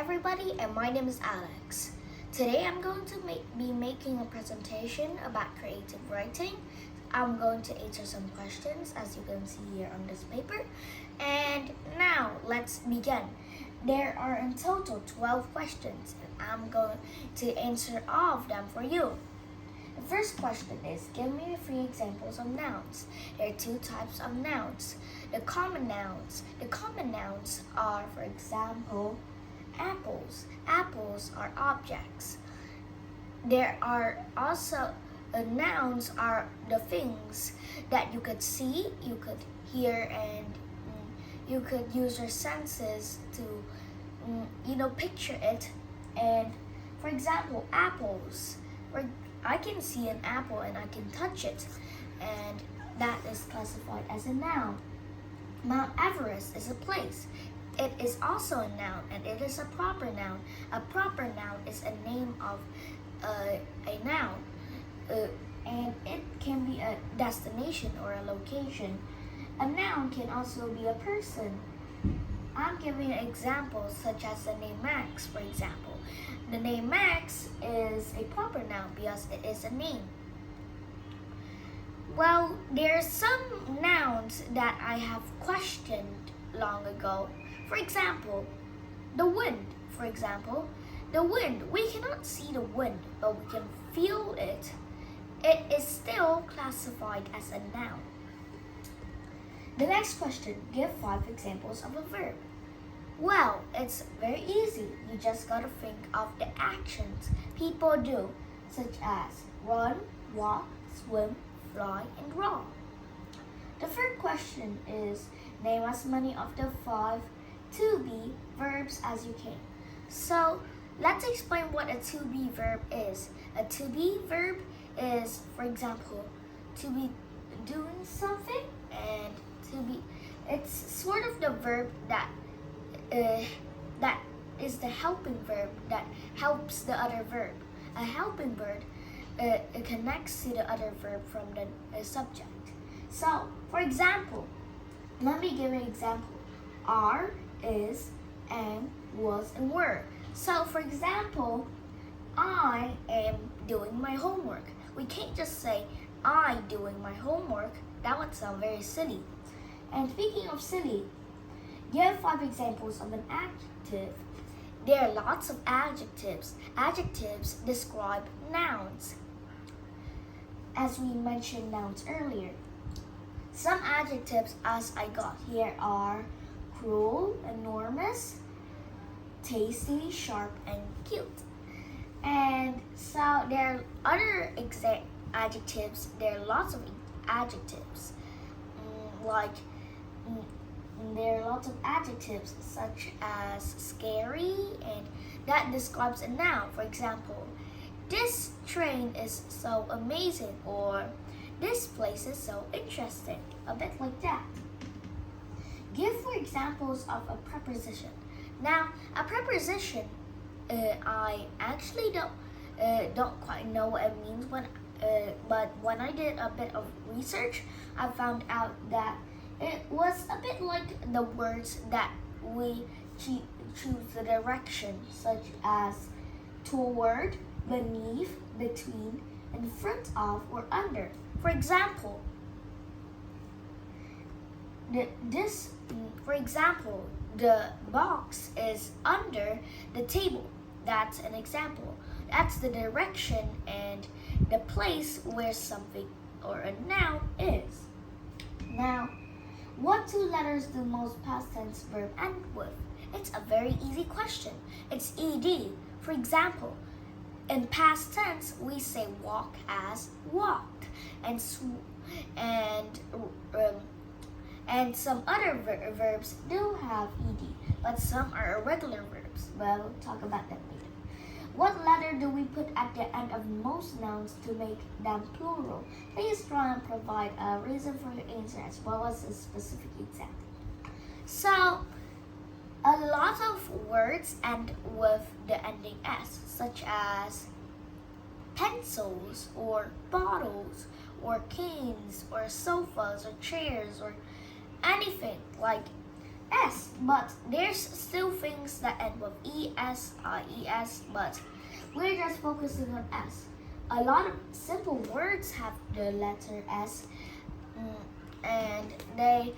everybody, and my name is Alex. Today I'm going to be making a presentation about creative writing. I'm going to answer some questions as you can see here on this paper. And now let's begin. There are in total 12 questions and I'm going to answer all of them for you. The first question is, give me 3 examples of nouns. There are 2 types of nouns. The common nouns. The common nouns are, for example, apples. Apples are objects. There are also nouns are the things that you could see, you could hear, and you could use your senses to picture it. And for example, apples. I can see an apple and I can touch it, and that is classified as a noun. Mount Everest is a place. It is also a noun, and it is a proper noun. A proper noun is a name of a noun, and it can be a destination or a location. A noun can also be a person. I'm giving examples such as the name Max, for example. The name Max is a proper noun because it is a name. Well, there are some nouns that I have questioned long ago. For example, the wind. For example, the wind. We cannot see the wind, but we can feel it. It is still classified as a noun. The next question, give 5 examples of a verb. Well, it's very easy. You just gotta think of the actions people do, such as run, walk, swim, fly, and draw. The third question is, name as many of the 5 to-be verbs as you can. So, let's explain what a to-be verb is. A to-be verb is, for example, to be doing something, and it's sort of the verb that is the helping verb that helps the other verb. A helping verb it connects to the other verb from the subject. So, for example, let me give an example. Are, is, am, was, and were. So, for example, I am doing my homework. We can't just say, I doing my homework. That would sound very silly. And speaking of silly, give 5 examples of an adjective. There are lots of adjectives. Adjectives describe nouns. As we mentioned nouns earlier. Some adjectives as I got here are cruel, enormous, tasty, sharp, and cute. And so there are other adjectives. There are lots of adjectives. There are lots of adjectives such as scary, and that describes a noun. For example, this train is so amazing, or this place is so interesting. A bit like that. Give 4 examples of a preposition. Now, a preposition, I actually don't quite know what it means but when I did a bit of research, I found out that it was a bit like the words that we choose the direction, such as toward, beneath, between, in front of, or under. For example, the box is under the table. That's an example. That's the direction and the place where something or a noun is. Now, what 2 letters do most past tense verb end with? It's a very easy question. It's ed. For example, in past tense, we say walk as walked, and some other verbs do have ed, but some are irregular verbs. We'll talk about them later. What letter do we put at the end of most nouns to make them plural? Please try and provide a reason for your answer as well as a specific example. So, a lot of words end with the ending s, such as pencils, or bottles, or canes, or sofas, or chairs, or anything. S, but there's still things that end with ES, IES, but we're just focusing on S. A lot of simple words have the letter S, and they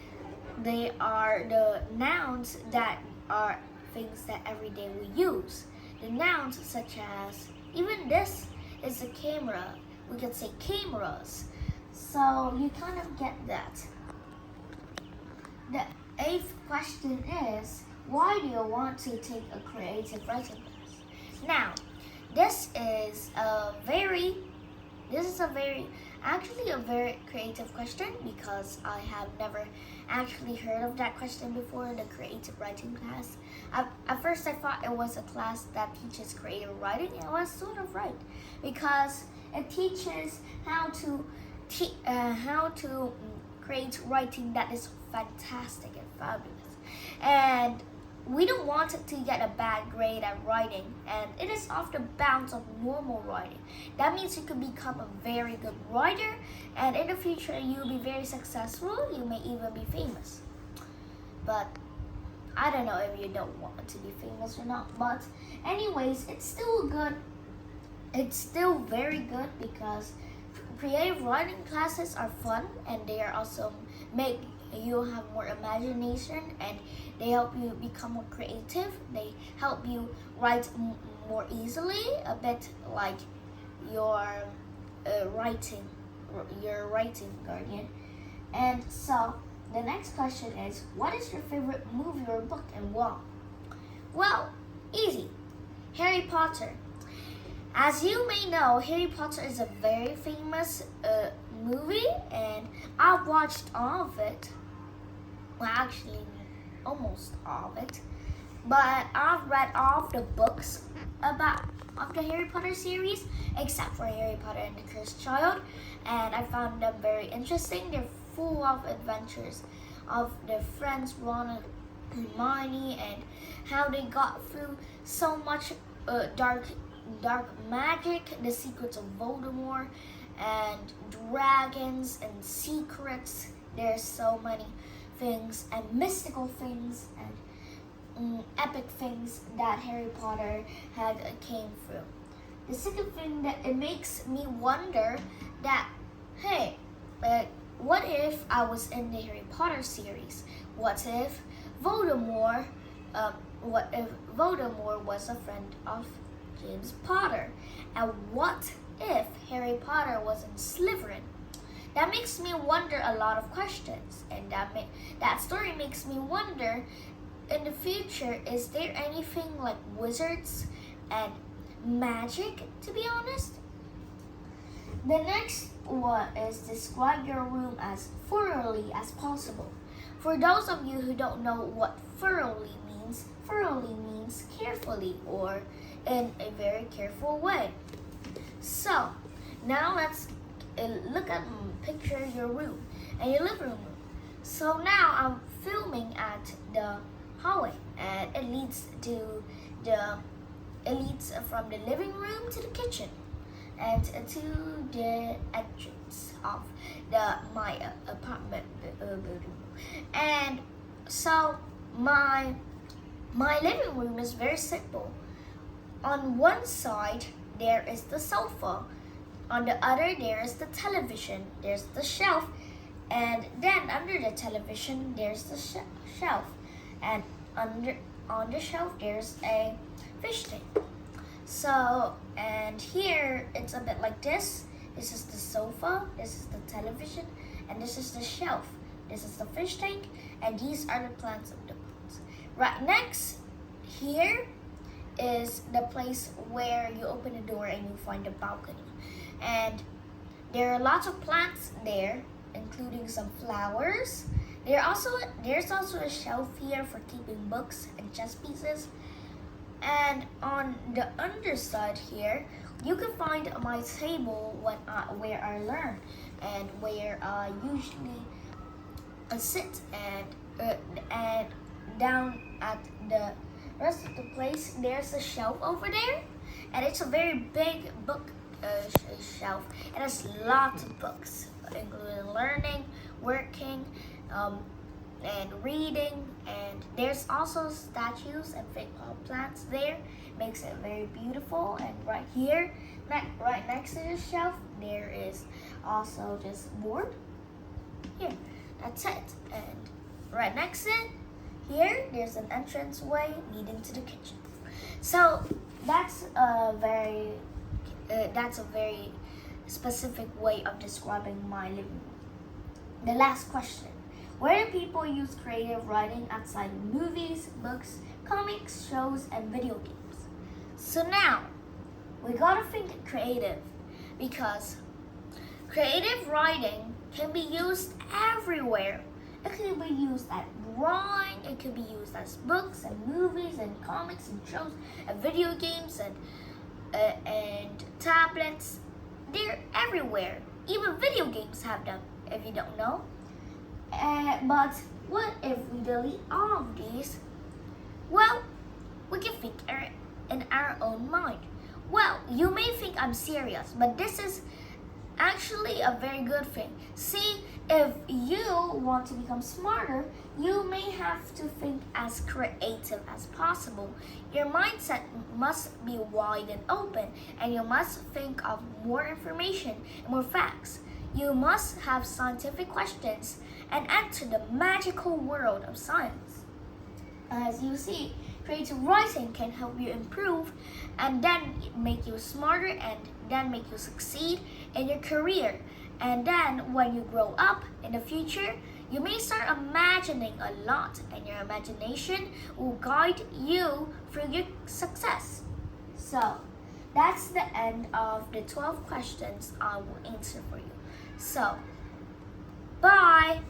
are the nouns that are things that every day we use. The nouns such as, even this is a camera. We can say cameras. So you kind of get that. The eighth question is, why do you want to take a creative writing class? Now, this is a very creative question, because I have never actually heard of that question before, the creative writing class. At first I thought it was a class that teaches creative writing, and I was sort of right, because it teaches how to create writing that is fantastic and fabulous. And we don't want to get a bad grade at writing, and it is off the bounds of normal writing. That means you can become a very good writer, and in the future you'll be very successful. You may even be famous. But I don't know if you don't want to be famous or not. But anyways, it's still good. It's still very good, because creative writing classes are fun, and they are also make you have more imagination, and they help you become more creative. They help you write more easily, a bit like your writing guardian. And so the next question is, what is your favorite movie or book, and why? Well, easy. Harry Potter. As you may know, Harry Potter is a very famous movie, and I've watched all of it. Well, actually, almost all of it. But I've read all of the books of the Harry Potter series, except for Harry Potter and the Cursed Child, and I found them very interesting. They're full of adventures of their friends Ron and Hermione, and how they got through so much dark magic, the secrets of Voldemort, and dragons and secrets. There's so many things, and mystical things, and epic things that Harry Potter had came through. The second thing that it makes me wonder that, hey, what if I was in the Harry Potter series? What if Voldemort was a friend of James Potter? And what if Harry Potter was in Slytherin? That makes me wonder a lot of questions, and that story makes me wonder, in the future, is there anything like wizards and magic, to be honest? The next one is, describe your room as thoroughly as possible. For those of you who don't know what thoroughly means carefully, or in a very careful way. So now let's picture your room and your living room. So now I'm filming at the hallway, and it leads from the living room to the kitchen, and to the entrance of my apartment building. And so my living room is very simple. On one side there is the sofa, on the other there is the television, there's the shelf, and then under the television there's the shelf, and on the shelf there's a fish tank. So, and here it's a bit like this. This is the sofa, this is the television, and this is the shelf. This is the fish tank, and these are the plants of the pots. Right next here is the place where you open the door and you find the balcony. And there are lots of plants there, including some flowers. There's also a shelf here for keeping books and chess pieces. And on the underside here, you can find my table where I learn, and where I usually sit, and down at the rest of the place there's a shelf over there, and it's a very big book shelf. It has lots of books, including learning, working, and reading, And there's also statues and fake plants there. Makes it very beautiful. And right here, right next to the shelf, there is also this board. Here, that's it. And right next to it, here, there's an entrance way leading to the kitchen. So that's a very specific way of describing my living room. The last question. Where do people use creative writing outside of movies, books, comics, shows, and video games? So now, we gotta think creative, because creative writing can be used everywhere. It can be used at drawing, it can be used as books and movies and comics and shows and video games and tablets. They're everywhere. Even video games have them, if you don't know. But what if we delete all of these? Well, we can think in our own mind. Well, you may think I'm serious, but this is actually a very good thing. See, if you want to become smarter, you may have to think as creative as possible. Your mindset must be wide and open, and you must think of more information and more facts. You must have scientific questions and enter the magical world of science. As you see, creative writing can help you improve and then make you smarter and then make you succeed in your career. And then when you grow up in the future, you may start imagining a lot, and your imagination will guide you through your success. So that's the end of the 12 questions I will answer for you. So, bye!